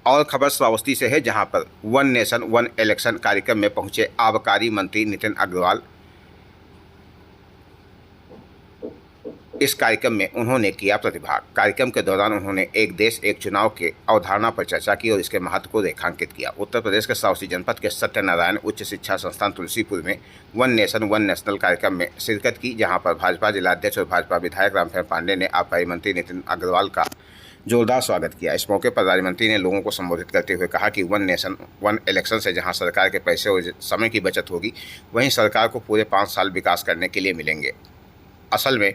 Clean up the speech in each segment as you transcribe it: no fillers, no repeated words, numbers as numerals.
और खबर श्रावस्ती से है, जहां पर वन नेशन वन इलेक्शन कार्यक्रम में पहुंचे आबकारी मंत्री नितिन अग्रवाल। इस कार्यक्रम में उन्होंने किया प्रतिभाग। कार्यक्रम के दौरान उन्होंने एक देश एक चुनाव के अवधारणा पर चर्चा की और इसके महत्व को रेखांकित किया। उत्तर प्रदेश के श्रावस्ती जनपद के सत्यनारायण उच्च शिक्षा संस्थान तुलसीपुर में वन नेशन वन नेशनल कार्यक्रम में शिरकत की, जहां पर भाजपा जिलाध्यक्ष और भाजपा विधायक रामफेर पांडे ने आबकारी मंत्री नितिन अग्रवाल का जोरदार स्वागत किया। इस मौके पर राज्य मंत्री ने लोगों को संबोधित करते हुए कहा कि वन नेशन वन इलेक्शन से जहां सरकार के पैसे और समय की बचत होगी, वहीं सरकार को पूरे 5 साल विकास करने के लिए मिलेंगे। असल में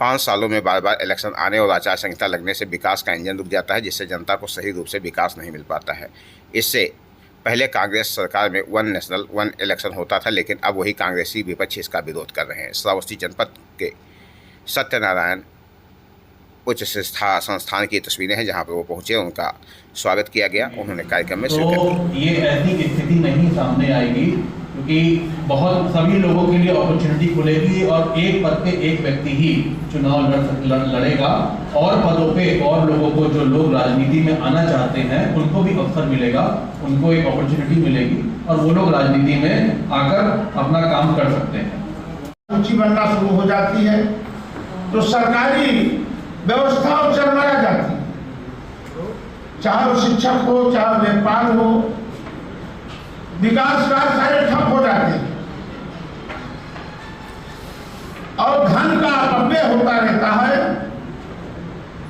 5 सालों में बार बार इलेक्शन आने और आचार संहिता लगने से विकास का इंजन रुक जाता है, जिससे जनता को सही रूप से विकास नहीं मिल पाता है। इससे पहले कांग्रेस सरकार में वन नेशनल वन इलेक्शन होता था, लेकिन अब वही कांग्रेसी विपक्ष इसका विरोध कर रहे हैं। श्रावस्ती जनपद के सत्यनारायण उच्च शिक्षा संस्थान की तस्वीरें हैं, जहां पर वो पहुंचे, उनका स्वागत किया गया। उन्होंने कार्यक्रम में शिरकत की। ये ऐसी स्थिति नहीं सामने आएगी, क्योंकि बहुत सभी लोगों के लिए अपॉर्चुनिटी खुलेगी और एक पद पे एक व्यक्ति ही चुनाव लड़ेगा और पदों पे और लोगों को, जो लोग राजनीति में आना चाहते हैं, उनको भी अवसर मिलेगा, उनको एक अपॉर्चुनिटी मिलेगी और वो लोग राजनीति में आकर अपना काम कर सकते हैं। ऊंची बनना शुरू हो जाती है तो सरकारी व्यवस्था चरमरा जाती है, चाहे वो शिक्षक हो, चाहे व्यापार हो, विकास कार्य सारे ठप हो जाते हैं और धन का अपव्यय होता रहता है।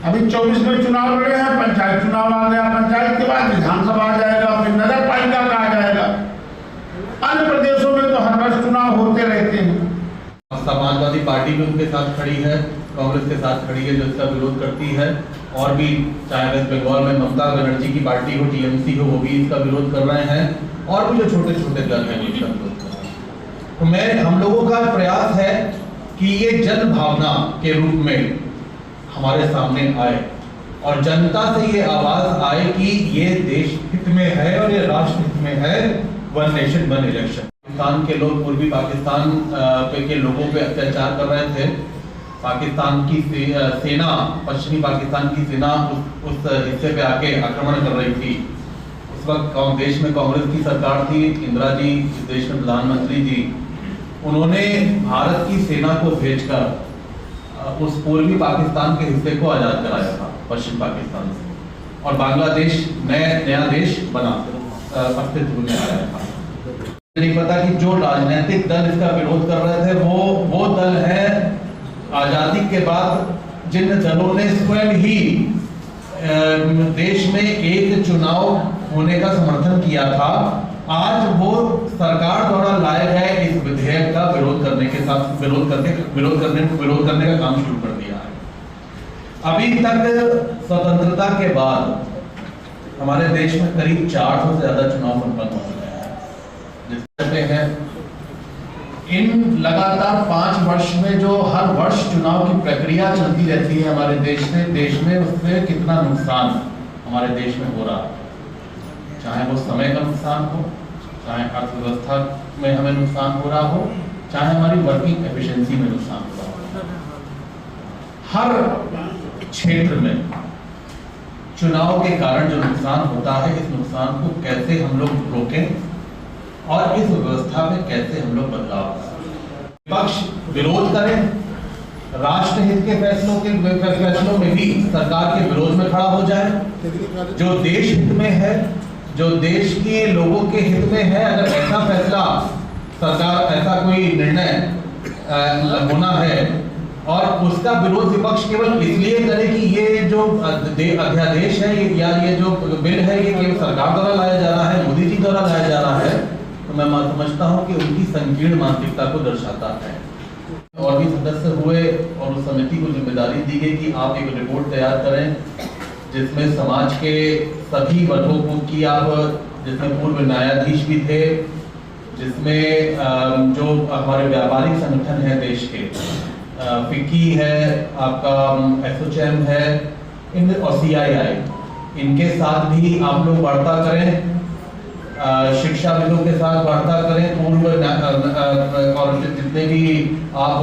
अभी 24 में चुनाव लड़े हैं, पंचायत चुनाव आ गया, पंचायत के बाद विधानसभा आ जाएगा, फिर नगर पालिका का आ जाएगा। अन्य प्रदेशों में तो हर वर्ष चुनाव होते रहते हैं। समाजवादी पार्टी भी उनके साथ खड़ी है, कांग्रेस के साथ खड़ी है जो इसका विरोध करती है, और भी चाहे वेस्ट बंगाल में ममता बनर्जी की पार्टी हो, टीएमसी हो, वो भी इसका विरोध कर रहे हैं, और भी जो छोटे छोटे दल हैं इसका विरोध कर रहे हैं। तो हम लोगों का प्रयास है कि ये जन भावना के रूप में हमारे सामने आए और जनता से ये आवाज आए कि ये देश हित में है और ये राष्ट्र हित में है one nation one election. Pakistan के लोग पूर्वी पाकिस्तान के लोगों पे अत्याचार कर रहे थे। पाकिस्तान की सेना, पश्चिमी पाकिस्तान की सेना उस हिस्से पे आके आक्रमण कर रही थी। उस वक्त देश में कांग्रेस की सरकार थी, इंदिरा जी देश में प्रधानमंत्री जी, उन्होंने भारत की सेना को भेजकर उस पूर्वी पाकिस्तान के हिस्से को आजाद कराया था पश्चिम पाकिस्तान से, और बांग्लादेश नया देश बना अस्तित्व में आया था। नहीं पता कि जो राजनीतिक दल इसका विरोध कर रहे थे वो दल है आजादी के बाद जिन दलों ने स्वयं ही देश में एक चुनाव होने का समर्थन किया था, आज वो सरकार द्वारा लाए गए इस विधेयक का विरोध करने का काम शुरू कर दिया है। अभी तक स्वतंत्रता के बाद हमारे देश में करीब 400 से ज्यादा चुनाव संपन्न हो चुके हैं। इन लगातार 5 वर्ष में जो हर वर्ष चुनाव की प्रक्रिया चलती रहती है हमारे देश में उससे कितना नुकसान हमारे देश में हो रहा है, चाहे वो समय का नुकसान हो, चाहे अर्थव्यवस्था में हमें नुकसान हो रहा हो, चाहे हमारी वर्किंग एफिशिएंसी में नुकसान हो रहा हो। हर क्षेत्र में चुनाव के कारण जो नुकसान होता है, इस नुकसान को कैसे हम लोग रोकें और इस व्यवस्था में कैसे हम लोग बदलाव करें। विपक्ष विरोध करें, राष्ट्रहित के फैसलों में भी सरकार के विरोध में खड़ा हो जाए। जो देश हित में है, जो देश के लोगों के हित में है, अगर ऐसा फैसला सरकार, ऐसा कोई निर्णय होना है और उसका विरोध विपक्ष केवल इसलिए करे कि ये जो अध्यादेश है या ये जो बिल है ये केवल सरकार द्वारा लाया जा रहा है, मोदी जी द्वारा लाया जा रहा है, तो मैं समझता हूं कि उनकी संकीर्ण मानसिकता को दर्शाता है। और भी सदस्य हुए और उस समिति को जिम्मेदारी दी गई कि आप एक रिपोर्ट तैयार करें जिसमें समाज के सभी वर्गों को की आप, जिसमें पूर्व न्यायाधीश भी थे, जिसमें जो हमारे व्यापारिक संगठन है देश के, फिक्की है, आपका एसोचैम है, और CII, इनके साथ भी आप लोग वार्ता करें, शिक्षाविदों के साथ वार्ता करें, पूर्व और जितने भी आप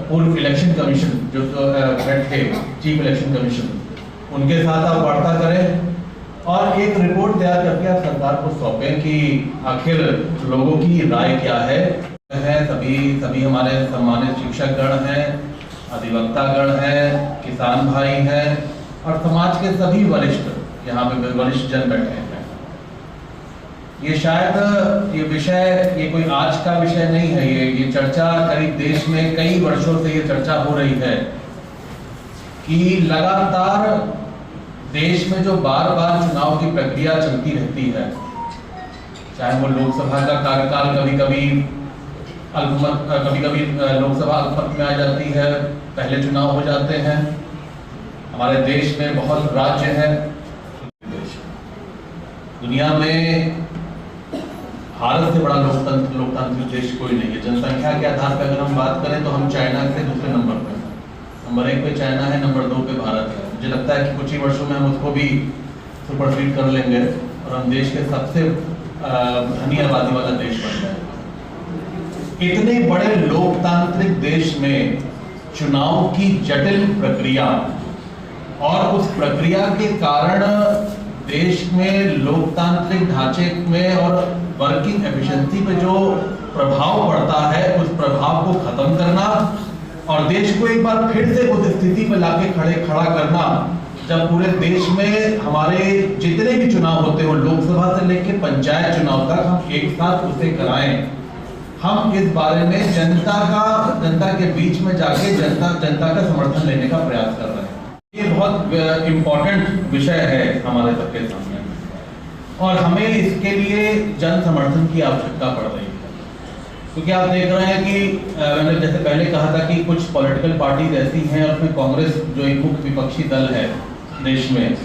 पूर्व इलेक्शन कमीशन जो हेड थे, चीफ इलेक्शन कमीशन, उनके साथ आप वार्ता करें और एक रिपोर्ट तैयार करके आप सरकार को सौंपें कि आखिर लोगों की राय क्या है। सभी हमारे सम्मानित शिक्षकगण हैं, अधिवक्तागण हैं, किसान भाई हैं और समाज के सभी वरिष्ठ यहाँ पे वरिष्ठ जन बैठे हैं। ये शायद ये कोई आज का विषय नहीं है। ये चर्चा करीब देश में कई वर्षों से ये चर्चा हो रही है कि लगातार देश में जो बार बार चुनाव की प्रक्रिया चलती रहती है, चाहे वो लोकसभा का कार्यकाल कभी कभी लोकसभा अल्पमत में आ जाती है, पहले चुनाव हो जाते हैं। हमारे देश में बहुत राज्य हैं, दुनिया में भारत से बड़ा लोकतांत्रिक देश कोई नहीं है। जनसंख्या के आधार पर अगर हम बात करें तो हम चाइना से दूसरे नंबर पर हैं। नंबर 1 पे चाइना है, नंबर 2 पे भारत है। मुझे लगता है कि कुछ ही वर्षों में हम उसको भी सुपरसीड कर लेंगे और हम देश के सबसे धनी आबादी वाला देश बन जाएंगे। इतने बड़े लोकतांत्रिक देश में चुनाव की जटिल प्रक्रिया और उस प्रक्रिया के कारण देश में लोकतांत्रिक ढांचे में और वर्किंग एफिशिएंसी पे जो प्रभाव पड़ता है, उस प्रभाव को खत्म करना और देश को एक बार फिर से उस स्थिति में लाके खड़ा करना, जब पूरे देश में हमारे जितने भी चुनाव होते हो, लोकसभा से लेकर पंचायत चुनाव तक, हम एक साथ उसे कराएं। हम इस बारे में जनता के बीच में जाके जनता का समर्थन लेने का प्रयास कर रहे हैं। ये बहुत इम्पोर्टेंट विषय है हमारे सबके सामने और हमें इसके लिए जन समर्थन की आवश्यकता पड़ रही है, क्योंकि आप देख रहे हैं कि मैंने जैसे पहले कहा था कि कुछ पॉलिटिकल पार्टीज ऐसी हैं और उसमें कांग्रेस जो एक मुख्य विपक्षी दल है देश में,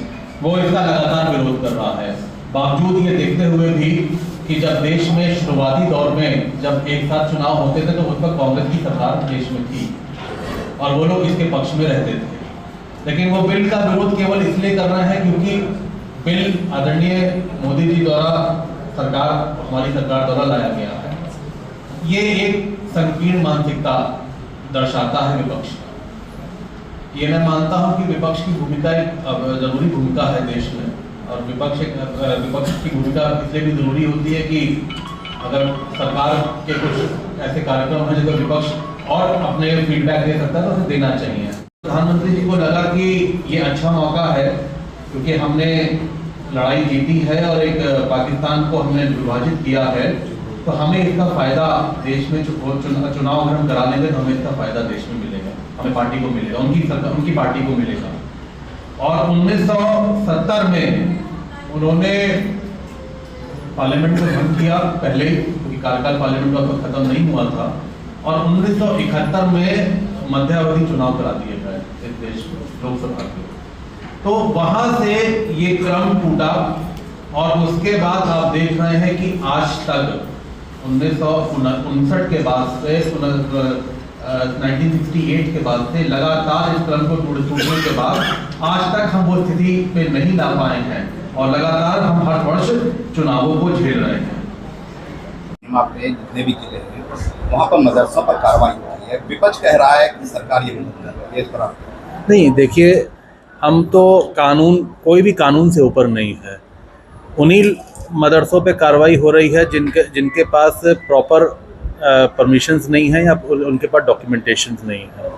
वो इसका लगातार विरोध कर रहा है। बावजूद ये देखते हुए भी कि जब देश में शुरुआती दौर में जब एक साथ चुनाव होते थे तो उस वक्त कांग्रेस की सरकार देश में थी और वो लोग इसके पक्ष में रहते थे, लेकिन वो बिल का विरोध केवल इसलिए कर रहे हैं क्योंकि बिल आदरणीय मोदी जी द्वारा हमारी सरकार द्वारा लाया गया है। ये एक संकीर्ण मानसिकता दर्शाता है विपक्ष का। ये मैं मानता हूं कि विपक्ष की भूमिका एक जरूरी भूमिका है देश में, और विपक्ष की भूमिका इसलिए भी जरूरी होती है कि अगर सरकार के कुछ ऐसे कार्यक्रम हैं जिसको विपक्ष और अपने फीडबैक दे सकता है तो उसे देना चाहिए। प्रधानमंत्री जी को लगा कि ये अच्छा मौका है क्योंकि हमने लड़ाई जीती है और एक पाकिस्तान को हमने विभाजित किया है, तो हमें इसका फायदा देश में चुनाव अगर हम करा लेंगे तो हमें इसका फायदा देश में मिलेगा, हमें पार्टी को मिलेगा, उनकी पार्टी को मिलेगा। और 1970 में उन्होंने पार्लियामेंट को भंग किया पहले, क्योंकि कार्यकाल पार्लियामेंट का खत्म नहीं हुआ था, और 1971 में मध्यावधि चुनाव करा दिए गए इस देश में लोकसभा के। तो वहां से ये क्रम टूटा और उसके बाद आप देख रहे हैं कि आज तक 1959 के बाद से 1968 के बाद से लगातार इस क्रम को टूटने के बाद आज तक हम वो स्थिति पे नहीं ला पाए हैं और लगातार हम हर वर्ष चुनावों को झेल रहे हैं। पे जितने भी जिले हैं वहाँ पर मदरसों पर कार्रवाई हो रही है, विपक्ष कह रहा है कि सरकार ये इस तरह नहीं। देखिए, हम तो कोई भी कानून से ऊपर नहीं है। उन्हीं मदरसों पे कार्रवाई हो रही है जिनके पास प्रॉपर परमिशंस नहीं है या उनके पास डॉक्यूमेंटेशंस नहीं है,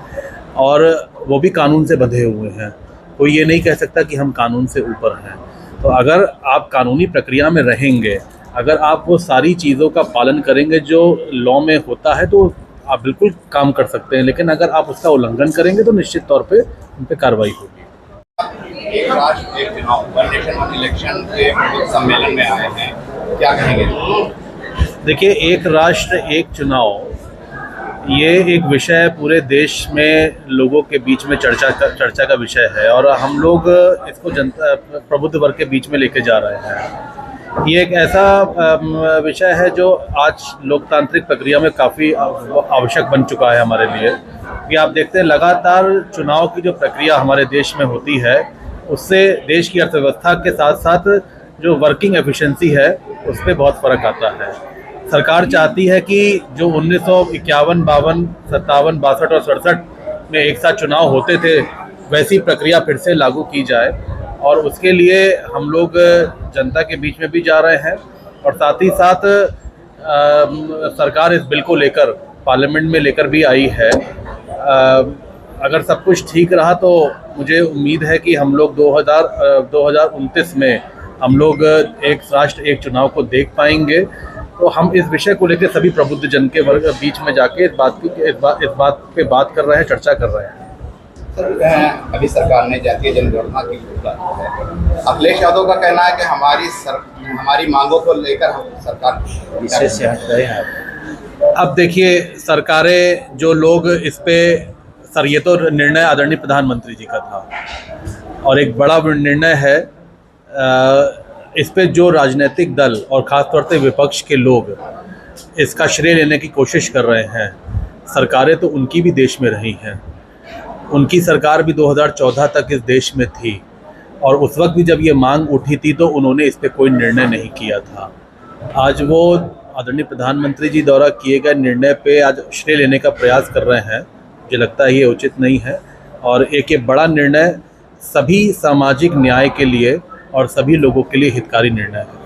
और वो भी कानून से बंधे हुए हैं। कोई ये नहीं कह सकता कि हम कानून से ऊपर हैं। तो अगर आप कानूनी प्रक्रिया में रहेंगे, अगर आप वो सारी चीज़ों का पालन करेंगे जो लॉ में होता है, तो आप बिल्कुल काम कर सकते हैं। लेकिन अगर आप उसका उल्लंघन करेंगे तो निश्चित तौर पे उन पर कार्रवाई होगी। एक राष्ट्र एक चुनाव, वन नेशन वन इलेक्शन के सम्मेलन में आए हैं, क्या कहेंगे? देखिए, एक राष्ट्र एक चुनाव, ये एक विषय पूरे देश में लोगों के बीच में चर्चा का विषय है, और हम लोग इसको जनता प्रबुद्ध वर्ग के बीच में लेके जा रहे हैं। ये एक ऐसा विषय है जो आज लोकतांत्रिक प्रक्रिया में काफ़ी आवश्यक बन चुका है हमारे लिए। कि आप देखते हैं लगातार चुनाव की जो प्रक्रिया हमारे देश में होती है, उससे देश की अर्थव्यवस्था के साथ साथ जो वर्किंग एफिशिएंसी है उस पर बहुत फ़र्क आता है। सरकार चाहती है कि जो 1951, 52, 57, 62 और 67 में एक साथ चुनाव होते थे, वैसी प्रक्रिया फिर से लागू की जाए, और उसके लिए हम लोग जनता के बीच में भी जा रहे हैं और साथ ही साथ सरकार इस बिल को लेकर पार्लियामेंट में लेकर भी आई है। अगर सब कुछ ठीक रहा तो मुझे उम्मीद है कि हम लोग 2029 में हम लोग एक राष्ट्र एक चुनाव को देख पाएंगे। तो हम इस विषय को लेकर सभी प्रबुद्ध जन के वर्ग बीच में जाके इस बात पे बात कर रहे हैं, चर्चा कर रहे हैं। सर, अभी सरकार ने जातीय जनगणना की घोषणा की है। अखिलेश यादव का कहना है कि हमारी मांगों को लेकर हम सरकार से हट रहे हैं। अब देखिए, सरकारें जो लोग इस पे सर, ये तो निर्णय आदरणीय प्रधानमंत्री जी का था और एक बड़ा निर्णय है। इस पे जो राजनीतिक दल और ख़ासतौर से विपक्ष के लोग इसका श्रेय लेने की कोशिश कर रहे हैं। सरकारें तो उनकी भी देश में रही हैं, उनकी सरकार भी 2014 तक इस देश में थी और उस वक्त भी जब ये मांग उठी थी तो उन्होंने इस पे कोई निर्णय नहीं किया था। आज वो आदरणीय प्रधानमंत्री जी द्वारा किए गए निर्णय पे आज श्रेय लेने का प्रयास कर रहे हैं। मुझे लगता है ये उचित नहीं है और एक ये बड़ा निर्णय सभी सामाजिक न्याय के लिए और सभी लोगों के लिए हितकारी निर्णय है।